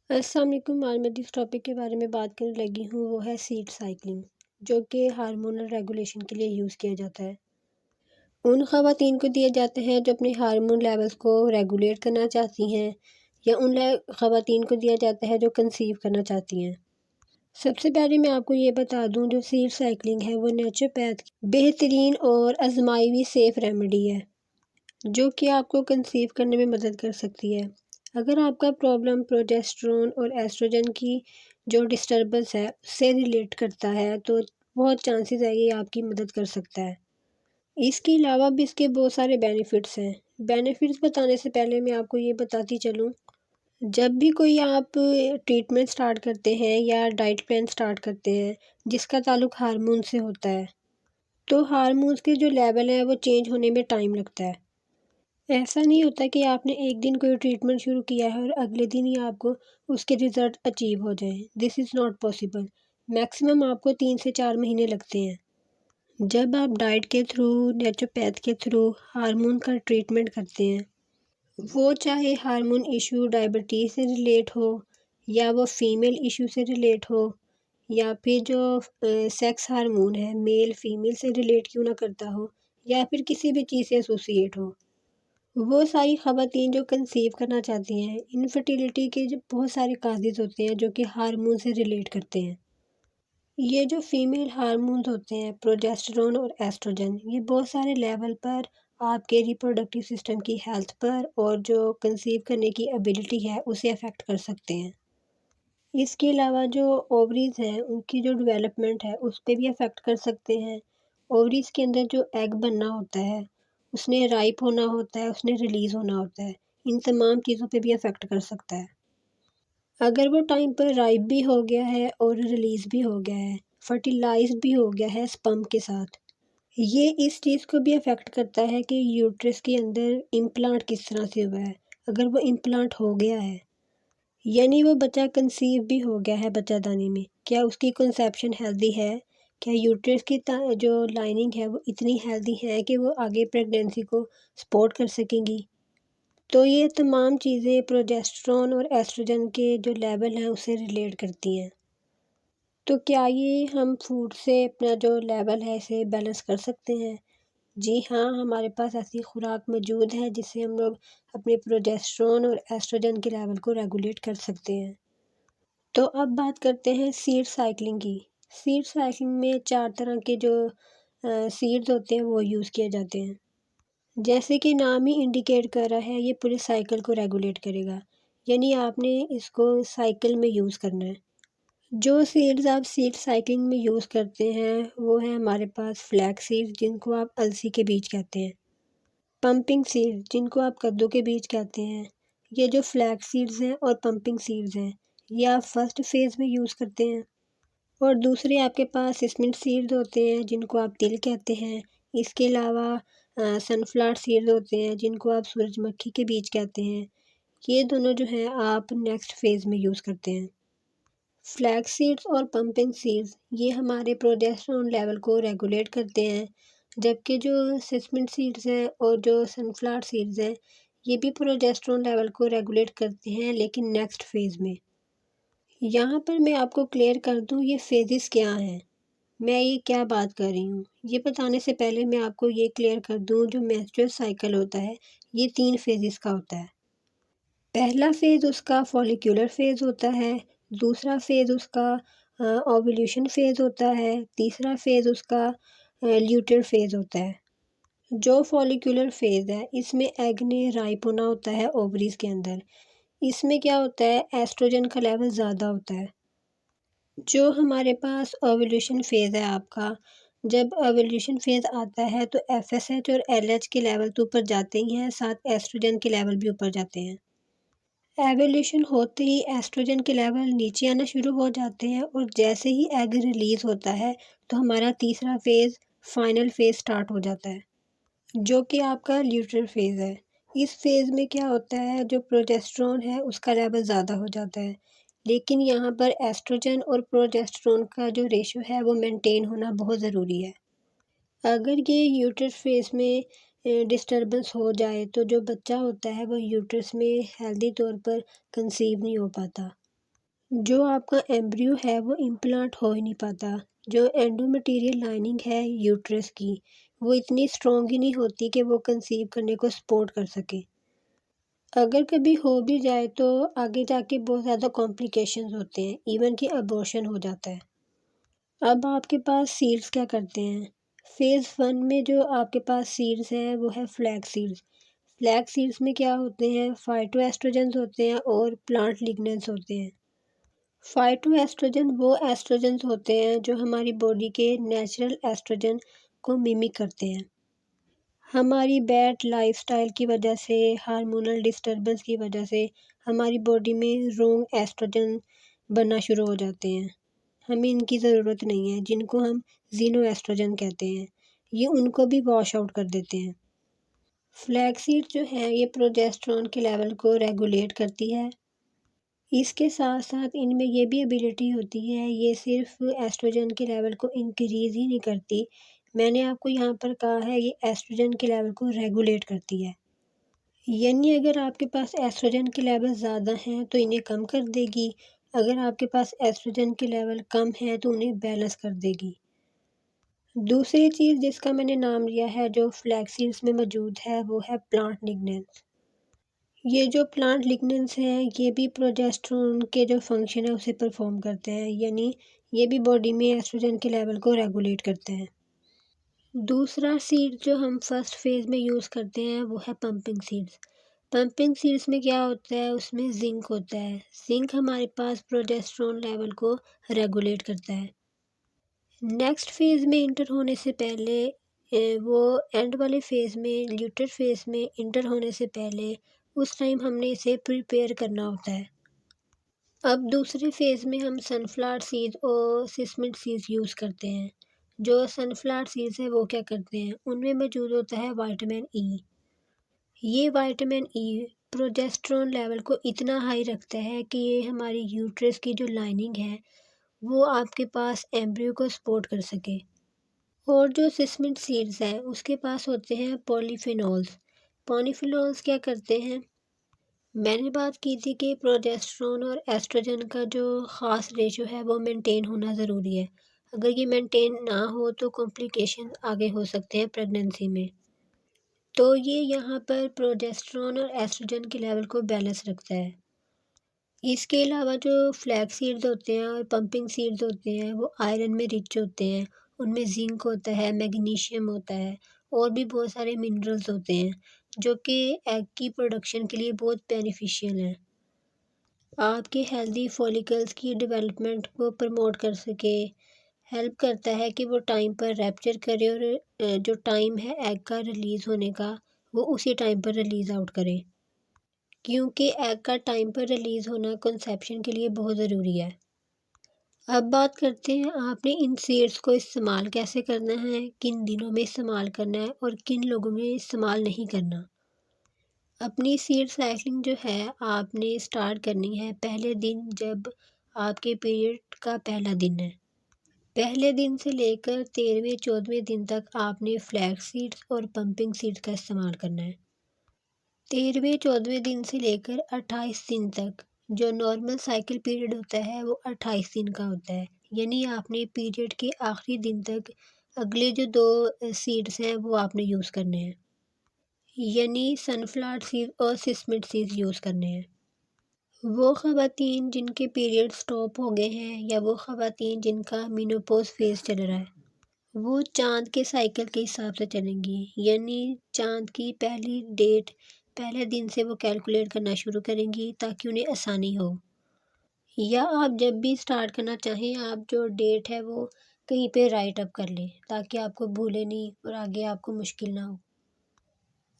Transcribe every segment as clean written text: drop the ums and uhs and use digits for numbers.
अस्सलाम वालेकुम। आज मैं जिस टॉपिक के बारे में बात करने लगी हूँ वो है सीड साइक्लिंग, जो कि हार्मोनल रेगुलेशन के लिए यूज़ किया जाता है। उन ख़वातीन को दिए जाते हैं जो अपने हार्मोन लेवल्स को रेगुलेट करना चाहती हैं, या उन ख़वातीन को दिया जाता है जो कंसीव करना चाहती हैं। सबसे पहले मैं आपको ये बता दूँ, जो सीड साइक्लिंग है वो नेचुरोपैथ की बेहतरीन और आजमाई हुई सेफ़ रेमेडी है, जो कि आपको कंसीव करने में मदद कर सकती है। अगर आपका प्रॉब्लम प्रोजेस्टेरोन और एस्ट्रोजन की जो डिस्टर्बेंस है उससे रिलेट करता है, तो बहुत चांसेस है ये आपकी मदद कर सकता है। इसके अलावा भी इसके बहुत सारे बेनिफिट्स हैं। बेनिफिट्स बताने से पहले मैं आपको ये बताती चलूँ, जब भी कोई आप ट्रीटमेंट स्टार्ट करते हैं या डाइट प्लान स्टार्ट करते हैं जिसका ताल्लुक हार्मोन से होता है, तो हार्मोन्स के जो लेवल है वो चेंज होने में टाइम लगता है। ऐसा नहीं होता कि आपने एक दिन कोई ट्रीटमेंट शुरू किया है और अगले दिन ही आपको उसके रिज़ल्ट अचीव हो जाएँ। This is not possible. Maximum आपको 3 से 4 महीने लगते हैं। जब आप डाइट के थ्रू, नेचुरोपैथ के थ्रू हार्मोन का ट्रीटमेंट करते हैं, वो चाहे हार्मोन इश्यू डायबिटीज़ से रिलेट हो, या वो फीमेल इश्यू से रिलेट हो, या फिर जो सेक्स हार्मोन है मेल फीमेल से रिलेट क्यों ना करता हो, या फिर किसी भी चीज़ से एसोसिएट हो। वो सारी ख़वातीन जो कंसीव करना चाहती हैं, इनफर्टिलिटी के जो बहुत सारे काज़ेज़ होते हैं जो कि हार्मोन से रिलेट करते हैं। ये जो फीमेल हार्मोन्स होते हैं प्रोजेस्टेरोन और एस्ट्रोजन, ये बहुत सारे लेवल पर आपके रिप्रोडक्टिव सिस्टम की हेल्थ पर और जो कंसीव करने की एबिलिटी है उसे अफ़ेक्ट कर सकते हैं। इसके अलावा जो ओवरीज़ हैं उनकी जो डेवलपमेंट है उस पे भी अफ़ेक्ट कर सकते हैं। ओवरीज़ के अंदर जो एग बनना होता है, उसने राइप होना होता है, उसने रिलीज़ होना होता है। इन तमाम चीज़ों पे भी अफ़ेक्ट कर सकता है। अगर वो टाइम पर राइप भी हो गया है और रिलीज़ भी हो गया है, फर्टिलाइज़्ड भी हो गया है स्पर्म के साथ, ये इस चीज़ को भी अफ़ेक्ट करता है कि यूट्रस के अंदर इम्प्लांट किस तरह से हुआ है। अगर वो इम्प्लांट हो गया है, यानी वो बच्चा कंसीव भी हो गया है बच्चादानी में, क्या उसकी कंसेप्शन हेल्दी है? क्या यूट्रस की जो लाइनिंग है वो इतनी हेल्दी है कि वो आगे प्रेगनेंसी को सपोर्ट कर सकेंगी? तो ये तमाम चीज़ें प्रोजेस्टेरोन और एस्ट्रोजन के जो लेवल हैं उससे रिलेट करती हैं। तो क्या ये हम फूड से अपना जो लेवल है इसे बैलेंस कर सकते हैं? जी हाँ, हमारे पास ऐसी खुराक मौजूद है जिससे हम लोग अपने प्रोजेस्टेरोन और एस्ट्रोजन के लेवल को रेगुलेट कर सकते हैं। तो अब बात करते हैं सीड साइक्लिंग की। सीड साइक्लिंग में 4 तरह के जो सीड्स होते हैं वो यूज़ किए जाते हैं। जैसे कि नाम ही इंडिकेट कर रहा है, ये पूरे साइकिल को रेगुलेट करेगा, यानी आपने इसको साइकिल में यूज़ करना है। जो सीड्स आप सीड साइक्लिंग में यूज़ करते हैं वो है हमारे पास फ्लैक्स सीड्स, जिनको आप अलसी के बीज कहते हैं। पंपिंग सीड्स, जिनको आप कद्दू के बीज कहते हैं। ये जो फ्लैक्स सीड्स हैं और पंपिंग सीड्स हैं, ये आप फर्स्ट फेज़ में यूज़ करते हैं। और दूसरे आपके पास सिसमिन सीड्स होते हैं जिनको आप तिल कहते हैं। इसके अलावा सनफ्लावर सीड्स होते हैं जिनको आप सूरजमुखी के बीज कहते हैं। ये दोनों जो हैं आप नेक्स्ट फेज़ में यूज़ करते हैं। फ्लैक्स सीड्स और पंपिंग सीड्स ये हमारे प्रोजेस्टेरोन लेवल को रेगुलेट करते हैं, जबकि जो सिसमिन सीड्स हैं और जो सनफ्लावर सीड्स हैं, ये भी प्रोजेस्टेरोन लेवल को रेगुलेट करते हैं, लेकिन नेक्स्ट फेज़ में। यहाँ पर मैं आपको क्लियर कर दूँ ये फ़ेजेस क्या हैं, मैं ये क्या बात कर रही हूँ। ये बताने से पहले मैं आपको ये क्लियर कर दूँ, जो मेंस्ट्रुअल साइकिल होता है ये 3 फ़ेजेस का होता है। पहला फ़ेज़ उसका फॉलिक्यूलर फ़ेज़ होता है, दूसरा फ़ेज़ उसका ओव्यूलेशन फ़ेज़ होता है, तीसरा फ़ेज़ उसका ल्यूटेर फ़ेज़ होता है। जो फॉलिक्यूलर फ़ेज़ है इसमें एग ने राइप होना होता है ओवरीज़ के अंदर। इसमें क्या होता है, एस्ट्रोजन का लेवल ज़्यादा होता है। जो हमारे पास ओव्यूलेशन फ़ेज़ है आपका, जब ओव्यूलेशन फ़ेज़ आता है तो एफएसएच और एलएच के लेवल तो ऊपर जाते ही हैं, साथ एस्ट्रोजन के लेवल भी ऊपर जाते हैं। ओव्यूलेशन होते ही एस्ट्रोजन के लेवल नीचे आना शुरू हो जाते हैं, और जैसे ही एग रिलीज़ होता है तो हमारा तीसरा फ़ेज़ फाइनल फ़ेज़ स्टार्ट हो जाता है, जो कि आपका ल्यूटेर फ़ेज़ है। इस फ़ेज़ में क्या होता है, जो प्रोजेस्टेरोन है उसका लेवल ज़्यादा हो जाता है, लेकिन यहाँ पर एस्ट्रोजन और प्रोजेस्टेरोन का जो रेशियो है वो मेंटेन होना बहुत ज़रूरी है। अगर ये यूट्रस फ़ेज़ में डिस्टर्बेंस हो जाए तो जो बच्चा होता है वो यूट्रस में हेल्दी तौर पर कंसीव नहीं हो पाता। जो आपका एम्ब्रियो है वो इम्प्लांट हो ही नहीं पाता। जो एंडोमेटीरियल लाइनिंग है यूट्रस की, वो इतनी स्ट्रॉन्ग ही नहीं होती कि वो कंसीव करने को सपोर्ट कर सके। अगर कभी हो भी जाए तो आगे जाके बहुत ज़्यादा कॉम्प्लिकेशंस होते हैं, इवन कि अबॉर्शन हो जाता है। अब आपके पास सीड्स क्या करते हैं? फेज़ 1 में जो आपके पास सीड्स हैं वो है फ्लैक्स सीड्स। फ्लैक्स सीड्स में क्या होते हैं? फाइटोएस्ट्रोजेंस होते हैं और प्लांट लिग्नेंस होते हैं। फाइटोएस्ट्रोजन वो एस्ट्रोजेंस होते हैं जो हमारी बॉडी के नेचुरल एस्ट्रोजन को मिमिक करते हैं। हमारी बैड लाइफ़स्टाइल की वजह से, हार्मोनल डिस्टर्बेंस की वजह से हमारी बॉडी में रॉन्ग एस्ट्रोजन बनना शुरू हो जाते हैं। हमें इनकी ज़रूरत नहीं है, जिनको हम ज़ीनो एस्ट्रोजन कहते हैं। ये उनको भी वॉश आउट कर देते हैं। फ्लैक्सीड जो है ये प्रोजेस्टेरोन के लेवल को रेगुलेट करती है। इसके साथ-साथ इनमें ये भी एबिलिटी होती है, ये सिर्फ़ एस्ट्रोजन के लेवल को इंक्रीज़ ही नहीं करती, मैंने आपको यहाँ पर कहा है ये एस्ट्रोजन के लेवल को रेगुलेट करती है। यानी अगर आपके पास एस्ट्रोजन के लेवल ज़्यादा हैं तो इन्हें कम कर देगी, अगर आपके पास एस्ट्रोजन के लेवल कम हैं तो उन्हें बैलेंस कर देगी। दूसरी चीज़ जिसका मैंने नाम लिया है जो फ्लैक्स में मौजूद है वो है प्लांट लिग्नेंस। ये जो प्लांट लिग्नेंस हैं, ये भी प्रोजेस्टेरोन के जो फंक्शन है उसे परफॉर्म करते हैं, यानी ये भी बॉडी में एस्ट्रोजन के लेवल को रेगुलेट करते हैं। दूसरा सीड जो हम फर्स्ट फेज़ में यूज़ करते हैं वो है पंपिंग सीड्स। पंपिंग सीड्स में क्या होता है, उसमें ज़िंक होता है। ज़िंक हमारे पास प्रोजेस्टेरोन लेवल को रेगुलेट करता है। नेक्स्ट फेज़ में इंटर होने से पहले वो एंड वाले फेज़ में ल्यूटर फेज़ में इंटर होने से पहले उस टाइम हमने इसे प्रिपेयर करना होता है। अब दूसरे फेज़ में हम सनफ्लावर सीड और सिसमिड सीड्स यूज़ करते हैं। जो सनफ्लावर सीड्स हैं वो क्या करते हैं, उनमें मौजूद होता है विटामिन ई। ये विटामिन ई प्रोजेस्टेरोन लेवल को इतना हाई रखता है कि ये हमारी यूट्रस की जो लाइनिंग है वो आपके पास एम्ब्रियो को सपोर्ट कर सके। और जो सिसमिड सीड्स हैं उसके पास होते हैं पॉलीफेनोल्स। पॉलीफेनोल्स क्या करते हैं, मैंने बात की थी कि प्रोजेस्टेरोन और एस्ट्रोजन का जो ख़ास रेशो है वो मेंटेन होना ज़रूरी है। अगर ये मेंटेन ना हो तो कॉम्प्लिकेशन आगे हो सकते हैं प्रेगनेंसी में। तो ये यहाँ पर प्रोजेस्टेरोन और एस्ट्रोजन के लेवल को बैलेंस रखता है। इसके अलावा जो फ्लैक्स सीड्स होते हैं और पंपिंग सीड्स होते हैं वो आयरन में रिच होते हैं। उनमें ज़िंक होता है, मैग्नीशियम होता है और भी बहुत सारे मिनरल्स होते हैं जो कि एग की प्रोडक्शन के लिए बहुत बेनिफिशियल हैं। आपके हेल्दी फॉलिकल्स की डेवलपमेंट को प्रमोट कर सके, हेल्प करता है कि वो टाइम पर रैप्चर करे और जो टाइम है एग का रिलीज़ होने का वो उसी टाइम पर रिलीज़ आउट करे। क्योंकि एग का टाइम पर रिलीज़ होना कंसेप्शन के लिए बहुत ज़रूरी है। अब बात करते हैं आपने इन सीड्स को इस्तेमाल कैसे करना है, किन दिनों में इस्तेमाल करना है और किन लोगों में इस्तेमाल नहीं करना। अपनी सीड साइक्लिंग जो है आपने स्टार्ट करनी है पहले दिन जब आपके पीरियड का पहला दिन है। पहले दिन से लेकर 13वें-14वें दिन तक आपने फ्लैक्स सीड्स और पंपिंग सीड्स का इस्तेमाल करना है। 13वें-14वें दिन से लेकर 28 दिन तक जो नॉर्मल साइकिल पीरियड होता है वो 28 दिन का होता है। यानी आपने पीरियड के आखिरी दिन तक अगले जो 2 सीड्स हैं वो आपने यूज़ करने हैं। यानी सनफ्लावर सीड और सिसमिड सीड्स यूज़ करने हैं। वो ख़वातीन जिनके पीरियड स्टॉप हो गए हैं या वो ख़वातीन जिनका मेनोपॉज़ फेज़ चल रहा है, वो चाँद के साइकिल के हिसाब से चलेंगी। यानी चाँद की पहली डेट पहले दिन से वो कैलकुलेट करना शुरू करेंगी ताकि उन्हें आसानी हो। या आप जब भी स्टार्ट करना चाहें आप जो डेट है वो कहीं पे राइट अप कर लें ताकि आपको भूले नहीं और आगे आपको मुश्किल ना हो।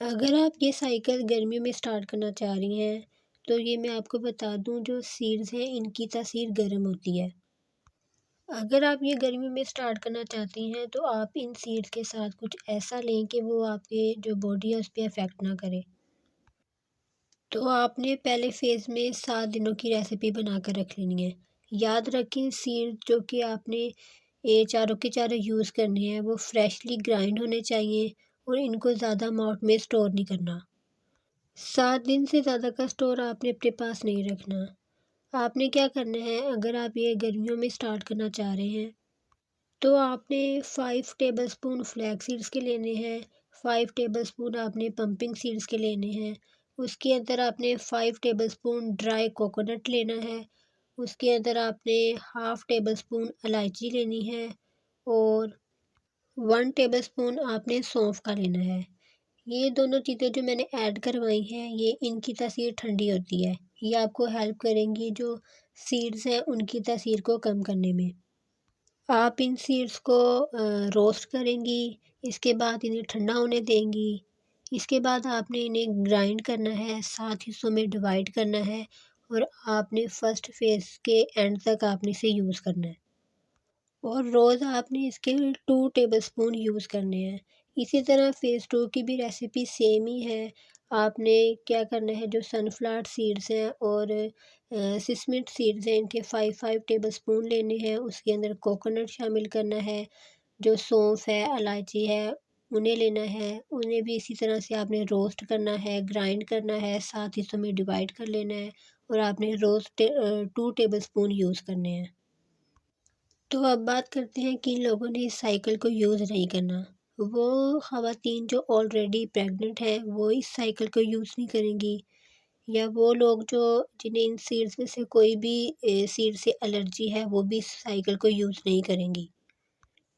अगर आप ये साइकिल गर्मियों में स्टार्ट करना चाह रही हैं तो ये मैं आपको बता दूँ जो सीड्स हैं इनकी तासीर गर्म होती है। अगर आप ये गर्मियों में स्टार्ट करना चाहती हैं तो आप इन सीड्स के साथ कुछ ऐसा लें कि वो आपके जो बॉडी है उस पे इफ़ेक्ट ना करे। तो आपने पहले फ़ेज़ में 7 दिनों की रेसिपी बना कर रख लेनी है। याद रखें सीड जो कि आपने ये चारों के चारों यूज़ करने हैं वो फ्रेशली ग्राइंड होने चाहिए और इनको ज़्यादा अमाउंट में स्टोर नहीं करना। 7 दिन से ज़्यादा का स्टोर आपने अपने पास नहीं रखना। आपने क्या करना है, अगर आप ये गर्मियों में स्टार्ट करना चाह रहे हैं तो आपने 5 टेबलस्पून फ्लैक्स सीड्स के लेने हैं, 5 टेबलस्पून आपने पंपिंग सीड्स के लेने हैं, उसके अंदर आपने 5 टेबलस्पून ड्राई कोकोनट लेना है, उसके अंदर आपने हाफ़ टेबलस्पून इलायची लेनी है और 1 टेबलस्पून आपने सौंफ का लेना है। ये दोनों चीज़ें जो मैंने ऐड करवाई हैं, ये इनकी तासीर ठंडी होती है। ये आपको हेल्प करेंगी जो सीड्स हैं उनकी तासीर को कम करने में। आप इन सीड्स को रोस्ट करेंगी, इसके बाद इन्हें ठंडा होने देंगी। इसके बाद आपने इन्हें ग्राइंड करना है, 7 हिस्सों में डिवाइड करना है और आपने फर्स्ट फ़ेज़ के एंड तक आपने इसे यूज़ करना है। और रोज़ आपने इसके 2 टेबलस्पून यूज़ करने हैं। इसी तरह फ़ेज़ 2 की भी रेसिपी सेम ही है। आपने क्या करना है, जो सनफ्लावर सीड्स हैं और सिसमिट सीड्स हैं, इनके 5-5 टेबलस्पून लेने हैं। उसके अंदर कोकोनट शामिल करना है, जो सौंफ है, इलायची है, उन्हें लेना है। उन्हें भी इसी तरह से आपने रोस्ट करना है, ग्राइंड करना है, 7 हिस्सों में डिवाइड कर लेना है और आपने रोज़ 2 टेबलस्पून यूज़ करने हैं। तो अब बात करते हैं किन लोगों ने इस साइकिल को यूज़ नहीं करना। वो ख़वातीन जो ऑलरेडी प्रेग्नेंट हैं, वो इस साइकिल को यूज़ नहीं करेंगी, या वो लोग जो जिन्हें इन सीड्स में से कोई भी सीड से एलर्जी है, वो भी इस साइकिल को यूज़ नहीं करेंगी।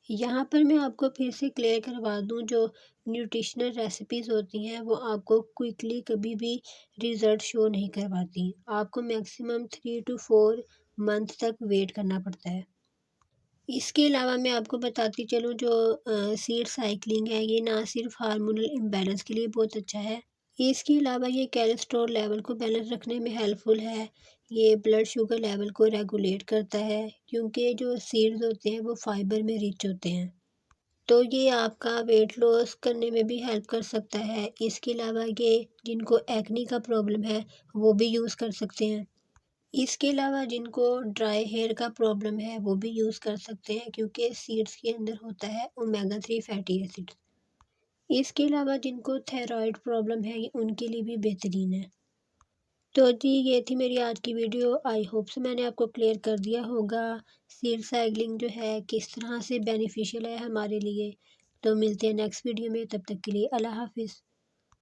यहाँ पर मैं आपको फिर से क्लियर करवा दूँ, जो न्यूट्रिशनल रेसिपीज़ होती हैं, वो आपको क्विकली कभी भी रिज़ल्ट शो नहीं करवाती। आपको मैक्सिमम 3 टू 4 मंथ तक वेट करना पड़ता है। इसके अलावा मैं आपको बताती चलूँ, जो सीड साइक्लिंग है, ये ना सिर्फ हार्मोनल इम्बैलेंस के लिए बहुत अच्छा है, इसके अलावा ये कोलेस्ट्रॉल लेवल को बैलेंस रखने में हेल्पफुल है। ये ब्लड शुगर लेवल को रेगुलेट करता है, क्योंकि जो सीड्स होते हैं वो फाइबर में रिच होते हैं। तो ये आपका वेट लॉस करने में भी हेल्प कर सकता है। इसके अलावा ये जिनको एक्ने का प्रॉब्लम है, वो भी यूज़ कर सकते हैं। इसके अलावा जिनको ड्राई हेयर का प्रॉब्लम है, वो भी यूज़ कर सकते हैं, क्योंकि सीड्स के अंदर होता है ओमेगा 3 फैटी एसिड्स। इसके अलावा जिनको थायरॉइड प्रॉब्लम है, ये उनके लिए भी बेहतरीन है। तो जी, ये थी मेरी आज की वीडियो। आई होप सो मैंने आपको क्लियर कर दिया होगा सीड साइक्लिंग जो है किस तरह से बेनिफिशियल है हमारे लिए। तो मिलते हैं नेक्स्ट वीडियो में, तब तक के लिए अल्लाह हाफ़िज़।